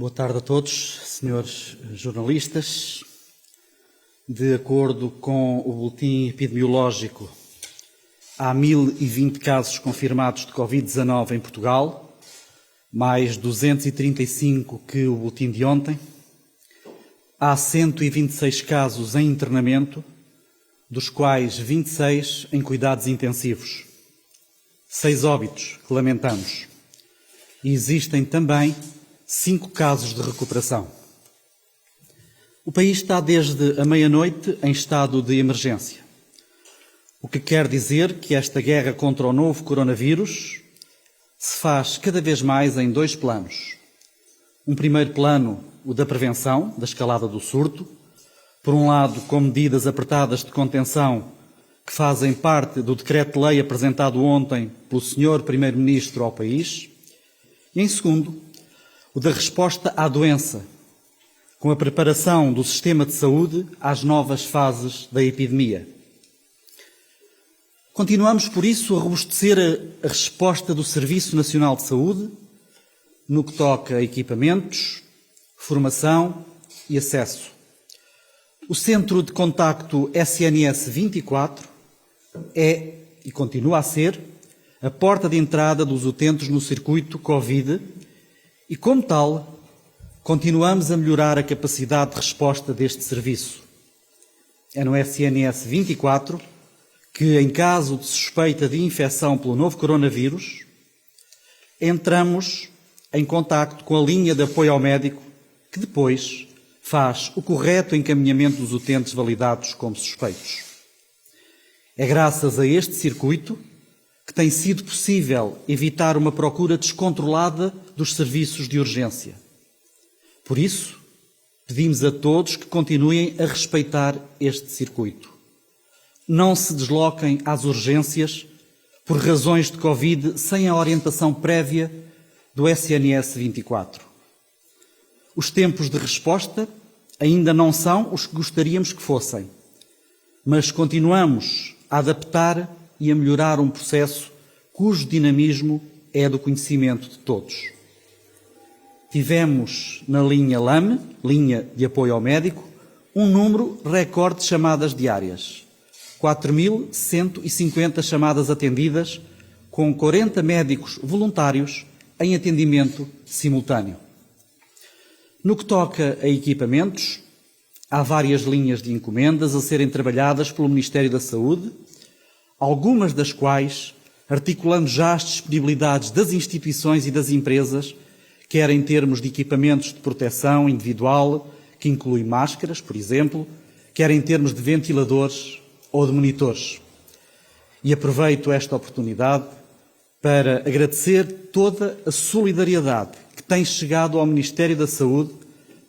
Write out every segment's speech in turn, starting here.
Boa tarde a todos, senhores jornalistas. De acordo com o boletim epidemiológico, há 1020 casos confirmados de Covid-19 em Portugal, mais 235 que o boletim de ontem. Há 126 casos em internamento, dos quais 26 em cuidados intensivos. 6 óbitos que lamentamos. E existem também 5 casos de recuperação. O país está desde a meia-noite em estado de emergência, o que quer dizer que esta guerra contra o novo coronavírus se faz cada vez mais em 2 planos. Um primeiro plano, o da prevenção, da escalada do surto, por um lado com medidas apertadas de contenção que fazem parte do decreto-lei apresentado ontem pelo Sr. Primeiro-Ministro ao país, e em segundo, o da resposta à doença, com a preparação do sistema de saúde às novas fases da epidemia. Continuamos, por isso, a robustecer a resposta do Serviço Nacional de Saúde no que toca a equipamentos, formação e acesso. O Centro de Contacto SNS 24 é, e continua a ser, a porta de entrada dos utentes no circuito Covid e, como tal, continuamos a melhorar a capacidade de resposta deste serviço. É no SNS 24 que, em caso de suspeita de infecção pelo novo coronavírus, entramos em contacto com a linha de apoio ao médico, que depois faz o correto encaminhamento dos utentes validados como suspeitos. É graças a este circuito que tem sido possível evitar uma procura descontrolada dos serviços de urgência. Por isso, pedimos a todos que continuem a respeitar este circuito. Não se desloquem às urgências por razões de Covid sem a orientação prévia do SNS 24. Os tempos de resposta ainda não são os que gostaríamos que fossem, mas continuamos a adaptar e a melhorar um processo cujo dinamismo é do conhecimento de todos. Tivemos na linha LAME, linha de apoio ao médico, um número recorde de chamadas diárias. 4.150 chamadas atendidas, com 40 médicos voluntários em atendimento simultâneo. No que toca a equipamentos, há várias linhas de encomendas a serem trabalhadas pelo Ministério da Saúde, algumas das quais articulando já as disponibilidades das instituições e das empresas, quer em termos de equipamentos de proteção individual, que inclui máscaras, por exemplo, quer em termos de ventiladores ou de monitores. E aproveito esta oportunidade para agradecer toda a solidariedade que tem chegado ao Ministério da Saúde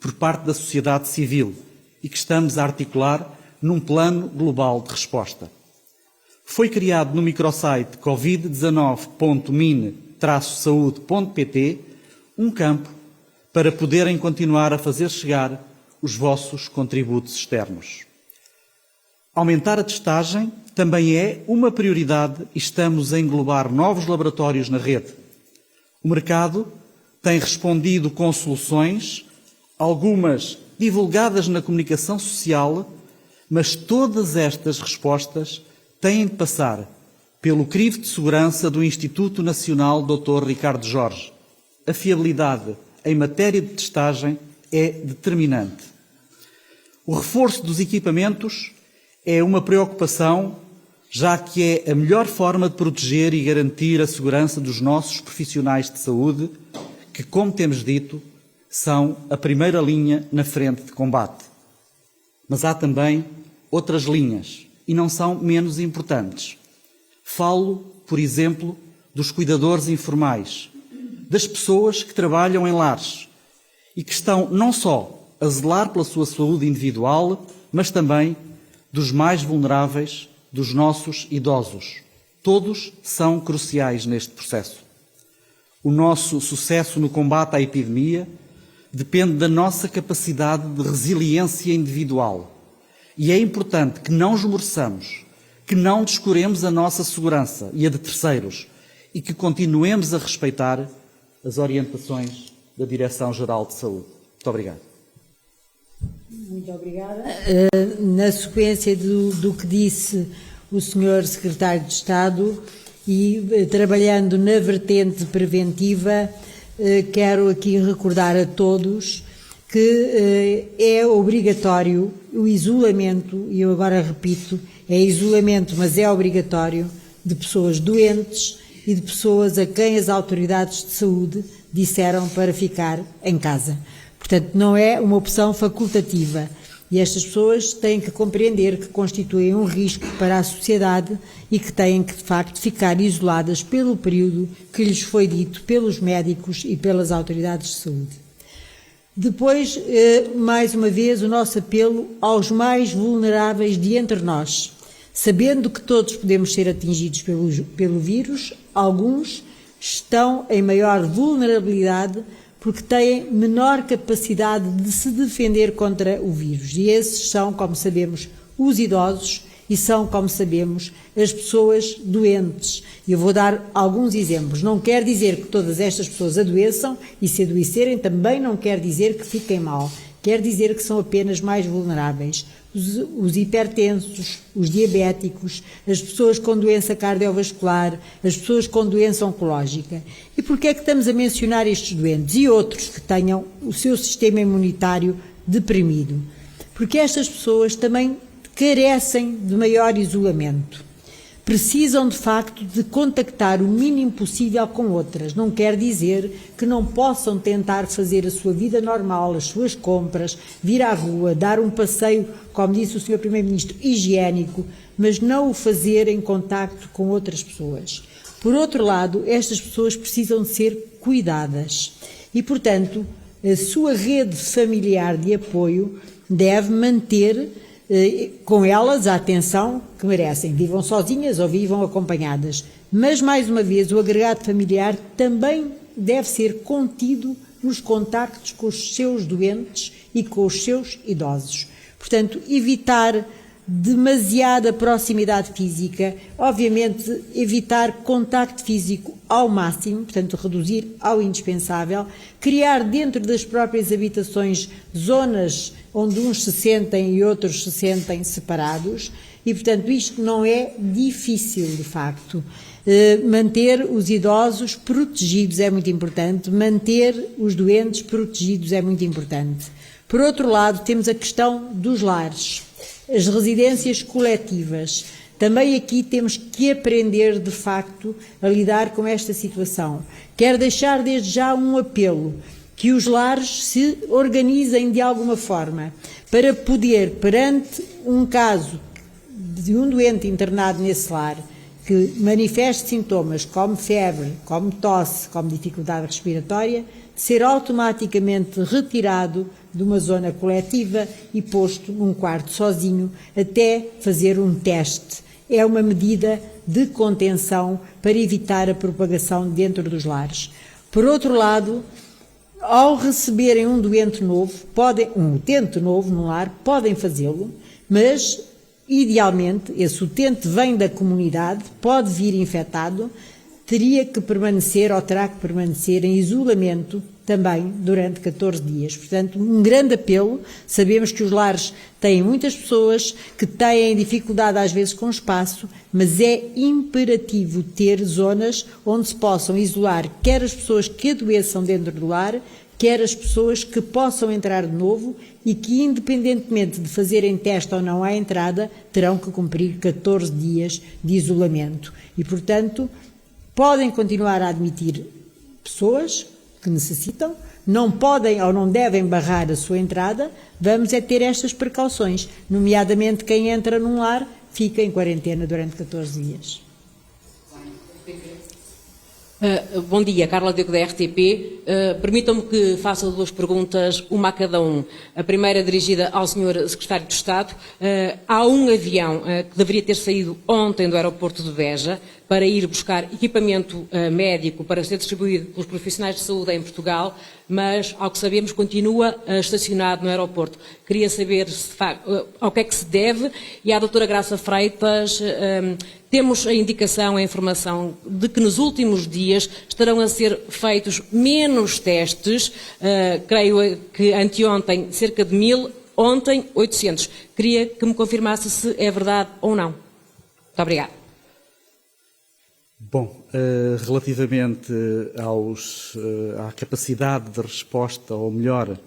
por parte da sociedade civil e que estamos a articular num plano global de resposta. Foi criado no microsite covid19.mine-saude.pt um campo para poderem continuar a fazer chegar os vossos contributos externos. Aumentar a testagem também é uma prioridade e estamos a englobar novos laboratórios na rede. O mercado tem respondido com soluções, algumas divulgadas na comunicação social, mas todas estas respostas têm de passar pelo crivo de segurança do Instituto Nacional Dr. Ricardo Jorge. A fiabilidade em matéria de testagem é determinante. O reforço dos equipamentos é uma preocupação, já que é a melhor forma de proteger e garantir a segurança dos nossos profissionais de saúde, que, como temos dito, são a primeira linha na frente de combate. Mas há também outras linhas, e não são menos importantes. Falo, por exemplo, dos cuidadores informais, das pessoas que trabalham em lares e que estão não só a zelar pela sua saúde individual, mas também dos mais vulneráveis, dos nossos idosos. Todos são cruciais neste processo. O nosso sucesso no combate à epidemia depende da nossa capacidade de resiliência individual. E é importante que não esmoreçamos, que não descuremos a nossa segurança e a de terceiros e que continuemos a respeitar as orientações da Direção-Geral de Saúde. Muito obrigado. Muito obrigada. Na sequência do que disse o Sr. Secretário de Estado e trabalhando na vertente preventiva, quero aqui recordar a todos que é obrigatório o isolamento, e eu agora repito, é isolamento, mas é obrigatório, de pessoas doentes e de pessoas a quem as autoridades de saúde disseram para ficar em casa. Portanto, não é uma opção facultativa. E estas pessoas têm que compreender que constituem um risco para a sociedade e que têm que, de facto, ficar isoladas pelo período que lhes foi dito pelos médicos e pelas autoridades de saúde. Depois, mais uma vez, o nosso apelo aos mais vulneráveis de entre nós. Sabendo que todos podemos ser atingidos pelo vírus, alguns estão em maior vulnerabilidade porque têm menor capacidade de se defender contra o vírus. E esses são, como sabemos, os idosos e são, como sabemos, as pessoas doentes. E eu vou dar alguns exemplos. Não quer dizer que todas estas pessoas adoeçam e, se adoecerem, também não quer dizer que fiquem mal. Quer dizer que são apenas mais vulneráveis. Os hipertensos, os diabéticos, as pessoas com doença cardiovascular, as pessoas com doença oncológica. E porquê é que estamos a mencionar estes doentes e outros que tenham o seu sistema imunitário deprimido? Porque estas pessoas também carecem de maior isolamento. Precisam, de facto, de contactar o mínimo possível com outras. Não quer dizer que não possam tentar fazer a sua vida normal, as suas compras, vir à rua, dar um passeio, como disse o Sr. Primeiro-Ministro, higiênico, mas não o fazer em contacto com outras pessoas. Por outro lado, estas pessoas precisam de ser cuidadas e, portanto, a sua rede familiar de apoio deve manter com elas a atenção que merecem, vivam sozinhas ou vivam acompanhadas. Mas, mais uma vez, o agregado familiar também deve ser contido nos contactos com os seus doentes e com os seus idosos. Portanto, evitar demasiada proximidade física, obviamente evitar contacto físico ao máximo, portanto reduzir ao indispensável, criar dentro das próprias habitações zonas onde uns se sentem e outros se sentem separados e, portanto, isto não é difícil de facto. Manter os idosos protegidos é muito importante, manter os doentes protegidos é muito importante. Por outro lado, temos a questão dos lares. As residências coletivas. Também aqui temos que aprender, de facto, a lidar com esta situação. Quero deixar desde já um apelo, que os lares se organizem de alguma forma, para poder, perante um caso de um doente internado nesse lar, que manifeste sintomas como febre, como tosse, como dificuldade respiratória, ser automaticamente retirado de uma zona coletiva e posto num quarto sozinho até fazer um teste. É uma medida de contenção para evitar a propagação dentro dos lares. Por outro lado, ao receberem um doente novo, um utente novo no lar, podem fazê-lo, mas idealmente esse utente vem da comunidade, pode vir infectado, teria que permanecer ou terá que permanecer em isolamento também durante 14 dias. Portanto, um grande apelo. Sabemos que os lares têm muitas pessoas que têm dificuldade às vezes com espaço, mas é imperativo ter zonas onde se possam isolar quer as pessoas que adoeçam dentro do lar, quer as pessoas que possam entrar de novo e que, independentemente de fazerem teste ou não à entrada, terão que cumprir 14 dias de isolamento. E, portanto, podem continuar a admitir pessoas que necessitam, não podem ou não devem barrar a sua entrada, vamos é ter estas precauções, nomeadamente quem entra num lar fica em quarentena durante 14 dias. Bom dia, Carla Diogo da RTP. Permitam-me que faça duas perguntas, uma a cada um. A primeira dirigida ao Sr. Secretário de Estado. Há um avião que deveria ter saído ontem do aeroporto de Beja para ir buscar equipamento médico para ser distribuído pelos profissionais de saúde em Portugal, mas, ao que sabemos, continua estacionado no aeroporto. Queria saber ao que é que se deve, e a doutora Graça Freitas Temos a indicação, a informação de que nos últimos dias estarão a ser feitos menos testes, creio que anteontem cerca de 1000, ontem 800. Queria que me confirmasse se é verdade ou não. Muito obrigada. Bom, relativamente à capacidade de resposta, ou melhor,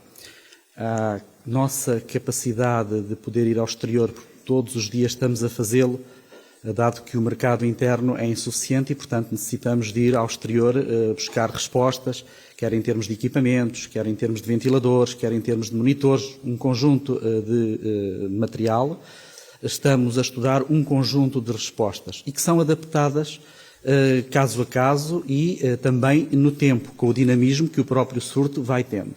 à nossa capacidade de poder ir ao exterior, porque todos os dias estamos a fazê-lo, dado que o mercado interno é insuficiente e, portanto, necessitamos de ir ao exterior buscar respostas, quer em termos de equipamentos, quer em termos de ventiladores, quer em termos de monitores, um conjunto de material. Estamos a estudar um conjunto de respostas e que são adaptadas caso a caso e também no tempo, com o dinamismo que o próprio surto vai tendo.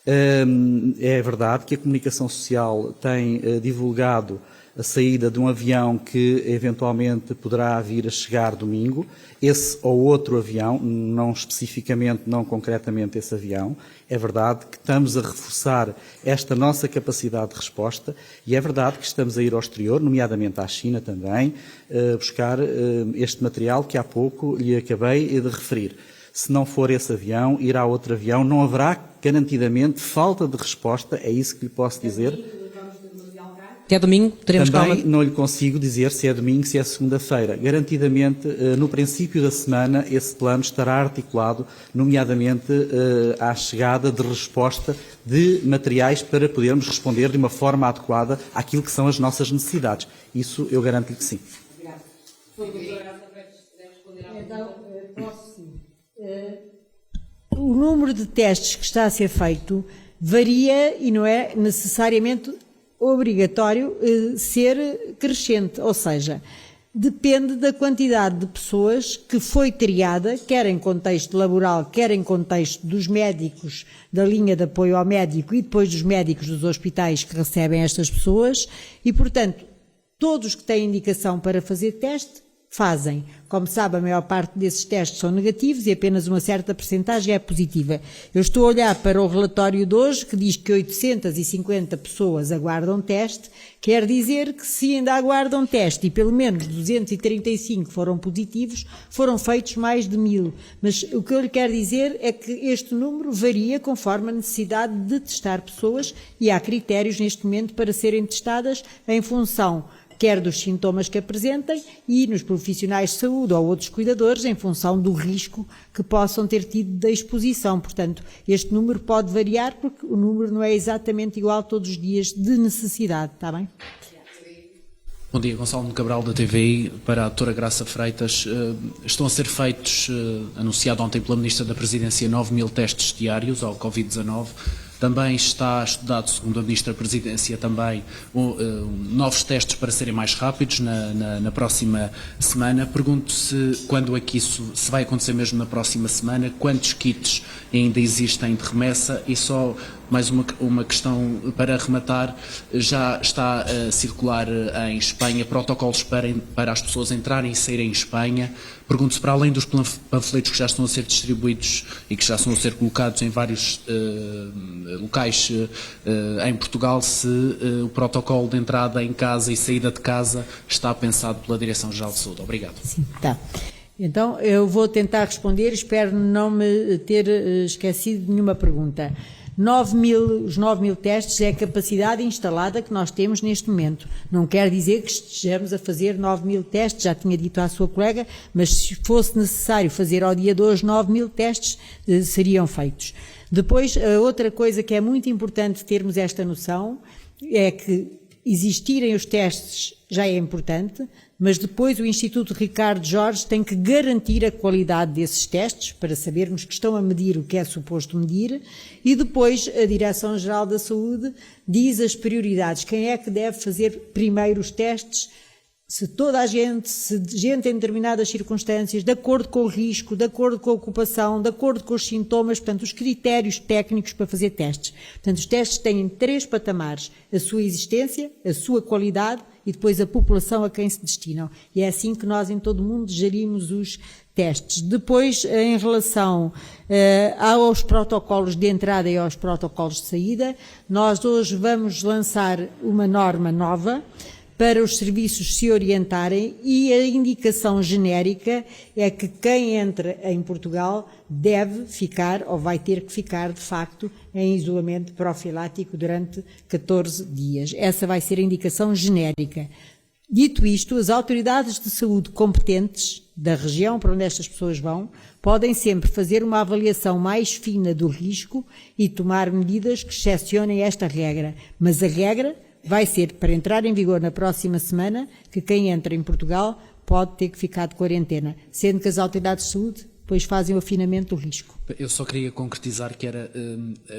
É verdade que a comunicação social tem divulgado a saída de um avião que eventualmente poderá vir a chegar domingo, esse ou outro avião, não especificamente, não concretamente esse avião. É verdade que estamos a reforçar esta nossa capacidade de resposta e é verdade que estamos a ir ao exterior, nomeadamente à China também, buscar este material que há pouco lhe acabei de referir. Se não for esse avião, irá outro avião, não haverá garantidamente falta de resposta, é isso que lhe posso dizer. Até domingo teremos Também calma. não lhe consigo dizer se é domingo, se é segunda-feira. Garantidamente, no princípio da semana, esse plano estará articulado, nomeadamente à chegada de resposta de materiais para podermos responder de uma forma adequada àquilo que são as nossas necessidades. Isso eu garanto-lhe que sim. Então, posso sim. O número de testes que está a ser feito varia e não é necessariamente obrigatório ser crescente, ou seja, depende da quantidade de pessoas que foi triada, quer em contexto laboral, quer em contexto dos médicos da linha de apoio ao médico e depois dos médicos dos hospitais que recebem estas pessoas e, portanto, todos que têm indicação para fazer teste, fazem. Como sabe, a maior parte desses testes são negativos e apenas uma certa percentagem é positiva. Eu estou a olhar para o relatório de hoje, que diz que 850 pessoas aguardam teste, quer dizer que se ainda aguardam teste e pelo menos 235 foram positivos, foram feitos mais de 1000. Mas o que eu lhe quero dizer é que este número varia conforme a necessidade de testar pessoas e há critérios neste momento para serem testadas em função quer dos sintomas que apresentem e nos profissionais de saúde ou outros cuidadores em função do risco que possam ter tido da exposição. Portanto, este número pode variar porque o número não é exatamente igual todos os dias de necessidade, está bem? Bom dia, Gonçalo Cabral da TVI, para a doutora Graça Freitas. Estão a ser feitos, anunciado ontem pela Ministra da Presidência, 9.000 testes diários ao Covid-19. Também está estudado, segundo a Ministra da Presidência, também novos testes para serem mais rápidos na próxima semana. Pergunto se quando é que isso se vai acontecer mesmo na próxima semana, quantos kits ainda existem de remessa e só mais uma questão para arrematar, já está a circular em Espanha protocolos para as pessoas entrarem e saírem em Espanha. Pergunto-se, para além dos panfletos que já estão a ser distribuídos e que já estão a ser colocados em vários locais em Portugal, se o protocolo de entrada em casa e saída de casa está pensado pela Direção-Geral de Saúde. Obrigado. Sim, está. Então, eu vou tentar responder, espero não me ter esquecido de nenhuma pergunta. Os 9.000 testes é a capacidade instalada que nós temos neste momento. Não quer dizer que estejamos a fazer 9.000 testes, já tinha dito à sua colega, mas se fosse necessário fazer ao dia de hoje 9.000 testes, seriam feitos. Depois, outra coisa que é muito importante termos esta noção é que existirem os testes já é importante, mas depois o Instituto Ricardo Jorge tem que garantir a qualidade desses testes para sabermos que estão a medir o que é suposto medir e depois a Direção-Geral da Saúde diz as prioridades, quem é que deve fazer primeiro os testes, se toda a gente, se gente em determinadas circunstâncias, de acordo com o risco, de acordo com a ocupação, de acordo com os sintomas, portanto, os critérios técnicos para fazer testes. Portanto, os testes têm 3 patamares, a sua existência, a sua qualidade e depois a população a quem se destinam. E é assim que nós em todo o mundo gerimos os testes. Depois, em relação aos protocolos de entrada e aos protocolos de saída, nós hoje vamos lançar uma norma nova para os serviços se orientarem, e a indicação genérica é que quem entra em Portugal deve ficar, ou vai ter que ficar, de facto, em isolamento profilático durante 14 dias. Essa vai ser a indicação genérica. Dito isto, as autoridades de saúde competentes da região para onde estas pessoas vão podem sempre fazer uma avaliação mais fina do risco e tomar medidas que excepcionem esta regra. Mas a regra vai ser, para entrar em vigor na próxima semana, que quem entra em Portugal pode ter que ficar de quarentena, sendo que as autoridades de saúde depois fazem o afinamento do risco. Eu só queria concretizar que era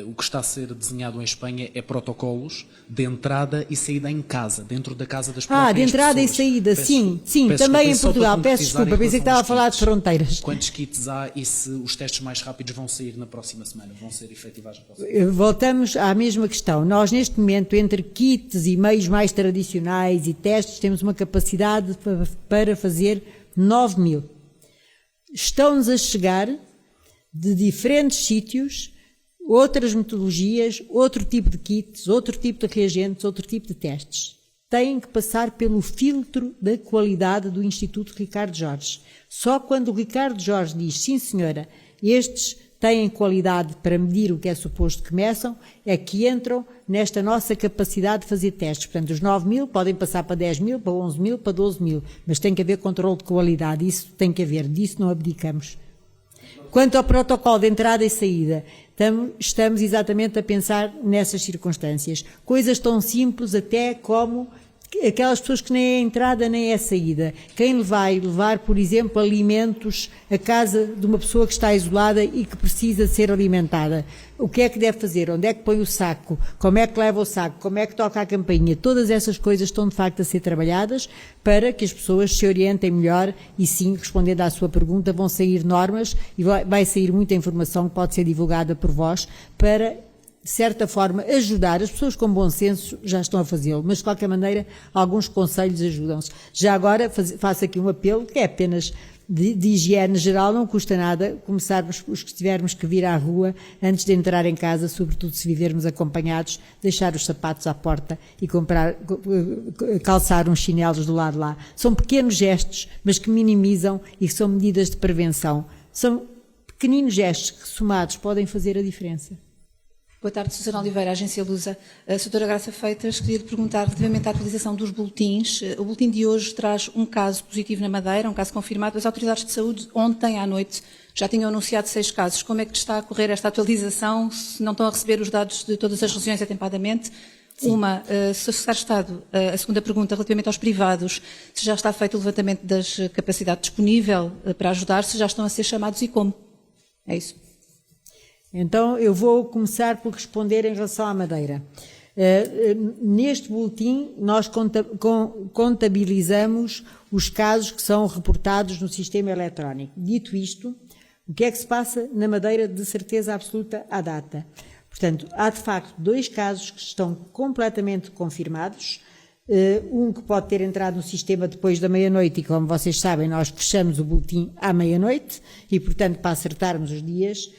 o que está a ser desenhado em Espanha é protocolos de entrada e saída em casa, dentro da casa das próprias pessoas. De entrada e saída, sim, também em Portugal. Peço desculpa, pensei que estava a falar de fronteiras. Quantos kits há e se os testes mais rápidos vão sair na próxima semana, vão ser efetivados na próxima semana? Voltamos à mesma questão. Nós, neste momento, entre kits e meios mais tradicionais e testes, temos uma capacidade para fazer 9.000. Estão-nos a chegar de diferentes sítios, outras metodologias, outro tipo de kits, outro tipo de reagentes, outro tipo de testes. Têm que passar pelo filtro da qualidade do Instituto Ricardo Jorge. Só quando o Ricardo Jorge diz, sim senhora, estes têm qualidade para medir o que é suposto que meçam, é que entram nesta nossa capacidade de fazer testes. Portanto, os 9.000 podem passar para 10.000, para 11.000, para 12.000, mas tem que haver controle de qualidade, isso tem que haver, disso não abdicamos. Quanto ao protocolo de entrada e saída, estamos exatamente a pensar nessas circunstâncias. Coisas tão simples até como aquelas pessoas que nem é a entrada nem é a saída. Quem vai levar, por exemplo, alimentos à casa de uma pessoa que está isolada e que precisa ser alimentada. O que é que deve fazer? Onde é que põe o saco? Como é que leva o saco? Como é que toca a campainha? Todas essas coisas estão de facto a ser trabalhadas para que as pessoas se orientem melhor e sim, respondendo à sua pergunta, vão sair normas e vai sair muita informação que pode ser divulgada por vós para, de certa forma, ajudar. As pessoas com bom senso já estão a fazê-lo, mas de qualquer maneira alguns conselhos ajudam-se. Já agora faço aqui um apelo que é apenas de higiene geral, não custa nada começarmos, os que tivermos que vir à rua antes de entrar em casa, sobretudo se vivermos acompanhados, deixar os sapatos à porta e calçar uns chinelos do lado de lá. São pequenos gestos, mas que minimizam e são medidas de prevenção. São pequeninos gestos que, somados, podem fazer a diferença. Boa tarde, Susana Oliveira, Agência Lusa. A Sra. Graça Freitas, queria lhe perguntar relativamente à atualização dos boletins. O boletim de hoje traz um caso positivo na Madeira, um caso confirmado. As autoridades de saúde, ontem à noite, já tinham anunciado 6 casos. Como é que está a correr esta atualização? Se não estão a receber os dados de todas as regiões atempadamente? Sim. Sr. Secretário de Estado, a segunda pergunta relativamente aos privados, se já está feito o levantamento da capacidade disponível para ajudar, se já estão a ser chamados e como? É isso. Então, eu vou começar por responder em relação à Madeira. Neste boletim, nós contabilizamos os casos que são reportados no sistema eletrónico. Dito isto, o que é que se passa na Madeira de certeza absoluta à data? Portanto, há de facto 2 casos que estão completamente confirmados. Um que pode ter entrado no sistema depois da meia-noite e, como vocês sabem, nós fechamos o boletim à meia-noite e, portanto, para acertarmos os dias,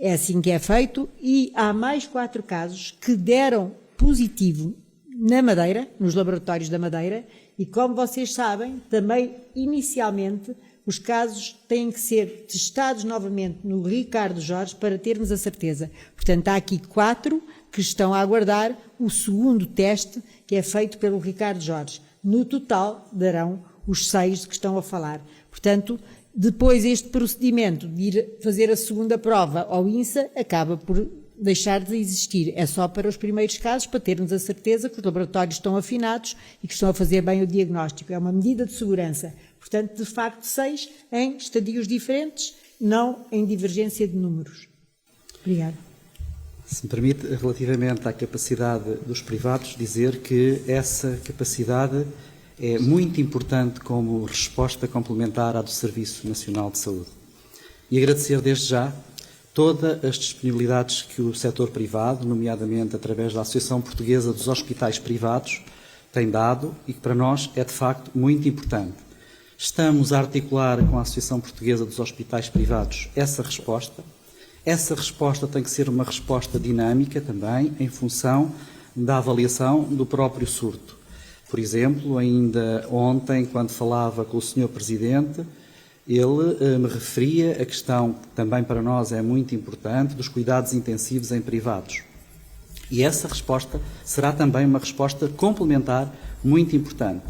é assim que é feito. E há mais 4 casos que deram positivo na Madeira, nos laboratórios da Madeira, e como vocês sabem, também inicialmente os casos têm que ser testados novamente no Ricardo Jorge para termos a certeza. Portanto, há aqui 4 que estão a aguardar o segundo teste que é feito pelo Ricardo Jorge. No total darão os 6 de que estão a falar. Portanto, depois este procedimento de ir fazer a segunda prova ao INSA acaba por deixar de existir. É só para os primeiros casos, para termos a certeza que os laboratórios estão afinados e que estão a fazer bem o diagnóstico. É uma medida de segurança. Portanto, de facto, 6 em estadios diferentes, não em divergência de números. Obrigada. Se me permite, relativamente à capacidade dos privados, dizer que essa capacidade é muito importante como resposta complementar à do Serviço Nacional de Saúde. E agradecer desde já todas as disponibilidades que o setor privado, nomeadamente através da Associação Portuguesa dos Hospitais Privados, tem dado e que para nós é de facto muito importante. Estamos a articular com a Associação Portuguesa dos Hospitais Privados essa resposta. Essa resposta tem que ser uma resposta dinâmica também, em função da avaliação do próprio surto. Por exemplo, ainda ontem, quando falava com o Sr. Presidente, ele me referia a questão que também para nós é muito importante, dos cuidados intensivos em privados. E essa resposta será também uma resposta complementar muito importante.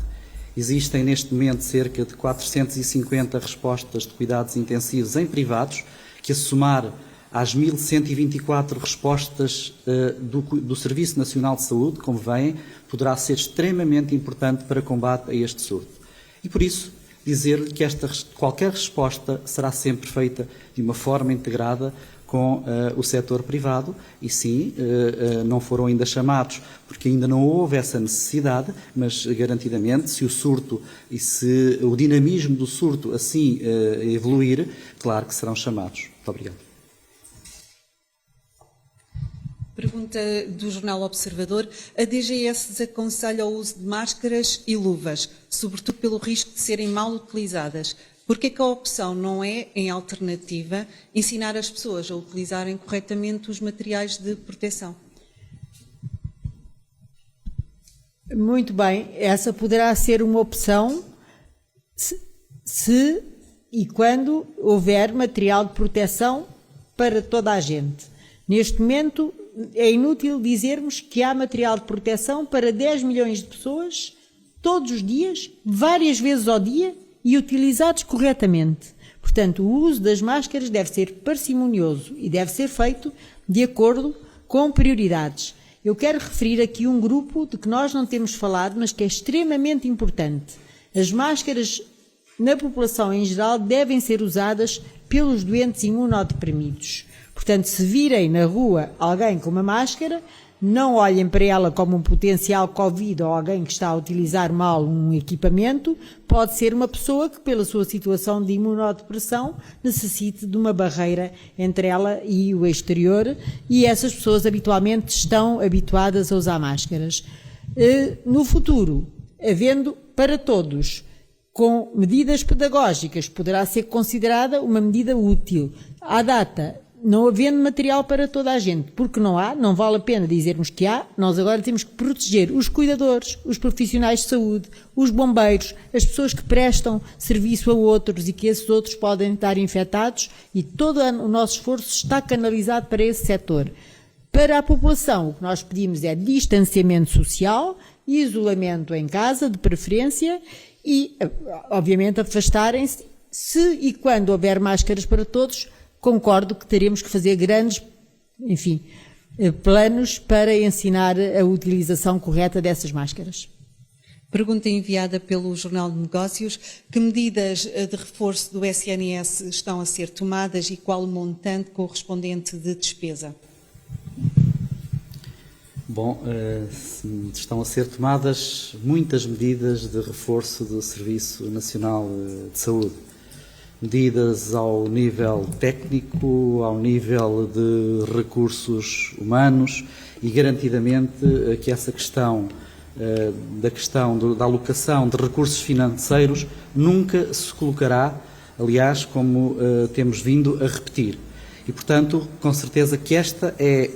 Existem neste momento cerca de 450 respostas de cuidados intensivos em privados, que a somar às 1.124 respostas do Serviço Nacional de Saúde, como veem, poderá ser extremamente importante para combate a este surto. E por isso, dizer-lhe que qualquer resposta será sempre feita de uma forma integrada com o setor privado e sim, não foram ainda chamados porque ainda não houve essa necessidade, mas garantidamente se o surto e se o dinamismo do surto assim evoluir, claro que serão chamados. Muito obrigado. Pergunta do Jornal Observador. A DGS desaconselha o uso de máscaras e luvas, sobretudo pelo risco de serem mal utilizadas. Por que a opção não é, em alternativa, ensinar as pessoas a utilizarem corretamente os materiais de proteção? Muito bem, essa poderá ser uma opção se e quando houver material de proteção para toda a gente. Neste momento, é inútil dizermos que há material de proteção para 10 milhões de pessoas, todos os dias, várias vezes ao dia e utilizados corretamente. Portanto, o uso das máscaras deve ser parcimonioso e deve ser feito de acordo com prioridades. Eu quero referir aqui um grupo de que nós não temos falado, mas que é extremamente importante. As máscaras na população em geral devem ser usadas pelos doentes imunodeprimidos. Portanto, se virem na rua alguém com uma máscara, não olhem para ela como um potencial Covid ou alguém que está a utilizar mal um equipamento. Pode ser uma pessoa que, pela sua situação de imunodepressão, necessite de uma barreira entre ela e o exterior, e essas pessoas habitualmente estão habituadas a usar máscaras. No futuro, havendo para todos, com medidas pedagógicas, poderá ser considerada uma medida útil. À data, não havendo material para toda a gente, porque não há, não vale a pena dizermos que há, nós agora temos que proteger os cuidadores, os profissionais de saúde, os bombeiros, as pessoas que prestam serviço a outros e que esses outros podem estar infectados, e todo o nosso esforço está canalizado para esse setor. Para a população, o que nós pedimos é distanciamento social, isolamento em casa, de preferência, e, obviamente, afastarem-se, se e quando houver máscaras para todos. Concordo que teremos que fazer grandes, planos para ensinar a utilização correta dessas máscaras. Pergunta enviada pelo Jornal de Negócios. Que medidas de reforço do SNS estão a ser tomadas e qual o montante correspondente de despesa? Bom, estão a ser tomadas muitas medidas de reforço do Serviço Nacional de Saúde. Medidas ao nível técnico, ao nível de recursos humanos e garantidamente que essa questão da alocação de recursos financeiros nunca se colocará, aliás, como temos vindo a repetir. E, portanto, com certeza que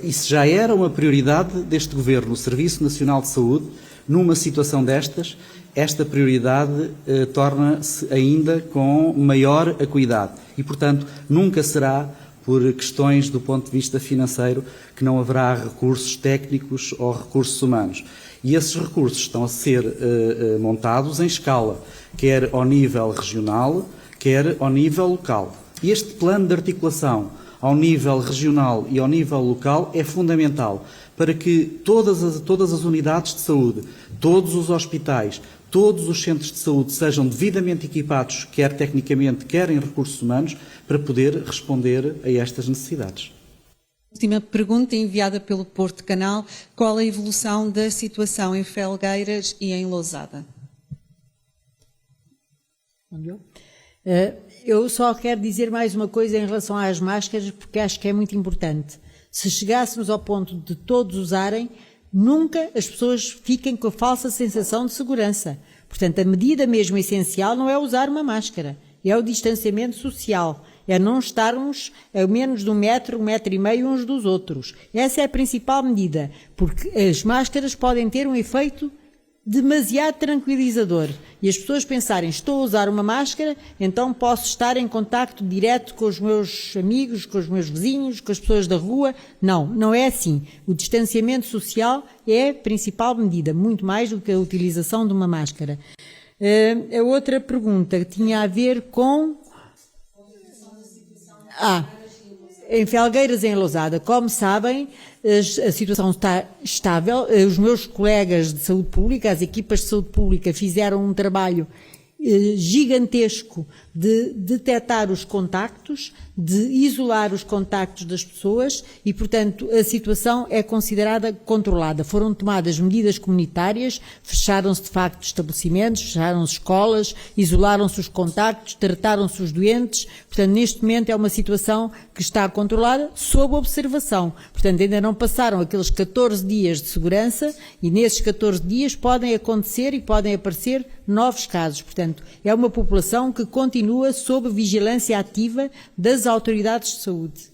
isso já era uma prioridade deste Governo, o Serviço Nacional de Saúde, numa situação destas. Esta prioridade torna-se ainda com maior acuidade e, portanto, nunca será por questões do ponto de vista financeiro que não haverá recursos técnicos ou recursos humanos. E esses recursos estão a ser montados em escala, quer ao nível regional, quer ao nível local. E este plano de articulação ao nível regional e ao nível local é fundamental para que todas as unidades de saúde, todos os hospitais, todos os centros de saúde sejam devidamente equipados, quer tecnicamente, quer em recursos humanos, para poder responder a estas necessidades. Última pergunta enviada pelo Porto Canal. Qual a evolução da situação em Felgueiras e em Lousada? Eu só quero dizer mais uma coisa em relação às máscaras, porque acho que é muito importante. Se chegássemos ao ponto de todos usarem, nunca as pessoas fiquem com a falsa sensação de segurança. Portanto, a medida mesmo essencial não é usar uma máscara, é o distanciamento social, é não estarmos a menos de 1 metro, 1,5 metros uns dos outros. Essa é a principal medida, porque as máscaras podem ter um efeito demasiado tranquilizador e as pessoas pensarem, estou a usar uma máscara, então posso estar em contacto direto com os meus amigos, com os meus vizinhos, com as pessoas da rua. Não, não é assim. O distanciamento social é a principal medida, muito mais do que a utilização de uma máscara. A outra pergunta tinha a ver com... Em Felgueiras, em Lousada, como sabem, a situação está estável. Os meus colegas de saúde pública, as equipas de saúde pública, fizeram um trabalho gigantesco de detectar os contactos, de isolar os contactos das pessoas e, portanto, a situação é considerada controlada. Foram tomadas medidas comunitárias, fecharam-se de facto estabelecimentos, fecharam-se escolas, isolaram-se os contactos, trataram-se os doentes. Portanto, neste momento é uma situação que está controlada sob observação. Portanto, ainda não passaram aqueles 14 dias de segurança e nesses 14 dias podem acontecer e podem aparecer novos casos. Portanto, é uma população que continua sob vigilância ativa das autoridades de saúde.